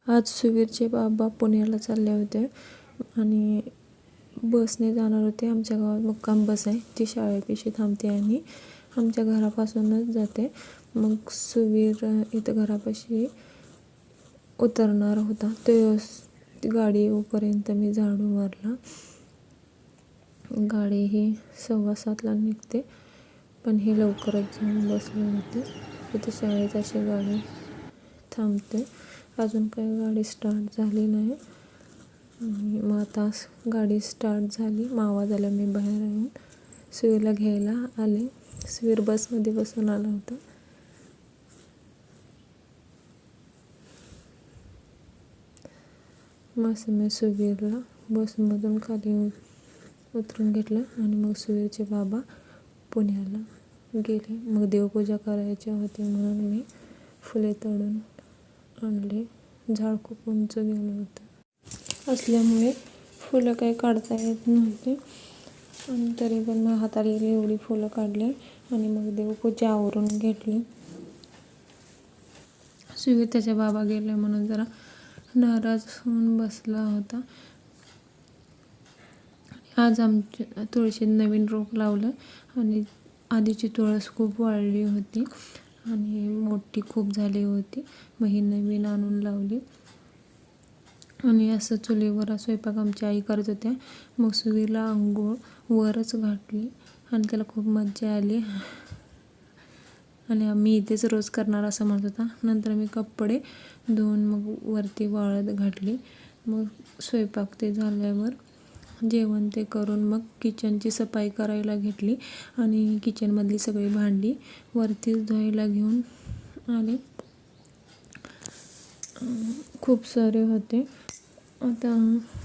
आज सुवीरचे बाबा पुण्याला चालले होते आणि बसने जाणार होते. आमच्या गावात मुक्काम बस आहे, ती शाळेपाशी थांबते आणि आमच्या घरापासूनच जाते. मग सुवीर इथं घरापाशी उतरणार होता. ती गाडी येऊपर्यंत मी झाडू मारला. गाडी ही 6:15ला निघते, पण हे लवकरच जाऊन बसले होते. इथे शाळेत अशी गाडी थांबते. अजून काही गाडी स्टार्ट झाली नाही. मग आता गाडी स्टार्ट झाली. मग आवाज आला, मी बाहेर येऊन सुवीरला घ्यायला आले. सुवीर बसमध्ये बसून आला होता. मग मी सुवीरला बसमधून खाली उतरून घेतलं आणि मग सुवीरचे बाबा पुण्याला गेले. मग देवपूजा करायची होती म्हणून मी फुले तोडून आणले. झाड खूप उंच गेलं होतं असल्यामुळे फुलं काही काढता येत नव्हते, आणि तरी पण मग हाताला एवढी फुलं काढली आणि मग देवपूजा आवरून घेतली. सुवीर त्याच्या बाबा गेले म्हणून जरा नाराज होऊन बसला होता. आज आमच्या तुळशीत नवीन रोप लावलं आणि आधीची तुळस खूप वाढली होती आणि मोठी खूप झाली होती. मग ही नवीन आणून लावली आणि असं चुलीवर स्वयंपाक आमची आई करत होत्या. मग सुवीरला अंघोळ वरच घातली आणि त्याला खूप मजा आली आणि आम्ही इथेच रोज करणार असं म्हणत होता. नंतर मी कपडे धुवून मग वरती वाळत घातली. मग स्वयंपाक ते झाल्यावर जेवण ते करून मग किचनची सफाई करायला घेतली आणि किचनमधली सगळी भांडी वरतीच धुवायला घेऊन आले. खूप सारे होते. आता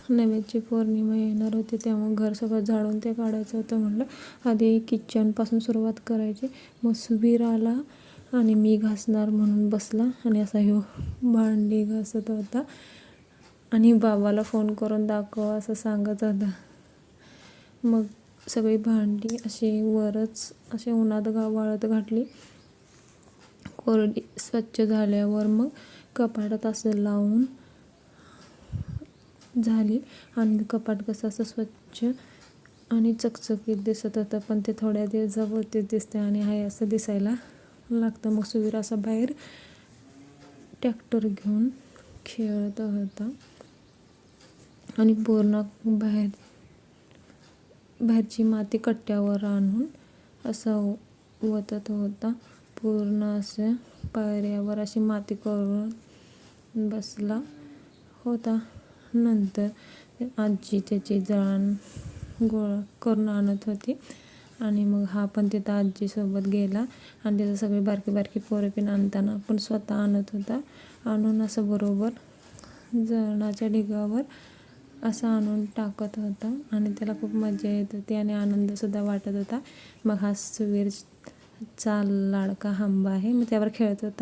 नव्याची पौर्णिमा येणार होती, त्यामुळे घर सगळं झाडून ते काढायचं होतं. म्हटलं आधी किचनपासून सुरुवात करायची. मग सुवीर आला आणि मी घासणार म्हणून बसला आणि असा ह्यो भांडी घासत होता आणि बाबाला फोन करून दाखव असं सांगत होता. मग सगळी भांडी अशी वरच अशी उन्हात वाळत घातली. कोरडी स्वच्छ झाल्यावर मग कपाटात असं लावून झाली आणि कपाट कसं असं स्वच्छ आणि चकचकीत दिसत होतं, पण ते थोड्या दिवसापुरतीच दिसते आणि हाय असं दिसायला लागतं. मग सुवीर असा बाहेर ट्रॅक्टर घेऊन खेळत होता आणि पूर्ण बाहेरची माती कट्ट्यावर आणून असं वतत होता. पूर्ण असं पायऱ्यावर अशी माती करून बसला होता. नंतर आजी त्याची जळण गोळा करून आणत होती आणि मग हा पण तिथं आजीसोबत गेला आणि त्याचं सगळी बारकी बारकी पोरं पण आणताना पण स्वतः आणत होता. आणून असं बरोबर जळणाच्या ढिगावर असं आणून टाकत होता आणि त्याला खूप मजा येत होती आणि आनंदसुद्धा वाटत होता. मग हा सुवीरचा लाडका हंबा आहे, मग त्यावर खेळत होता.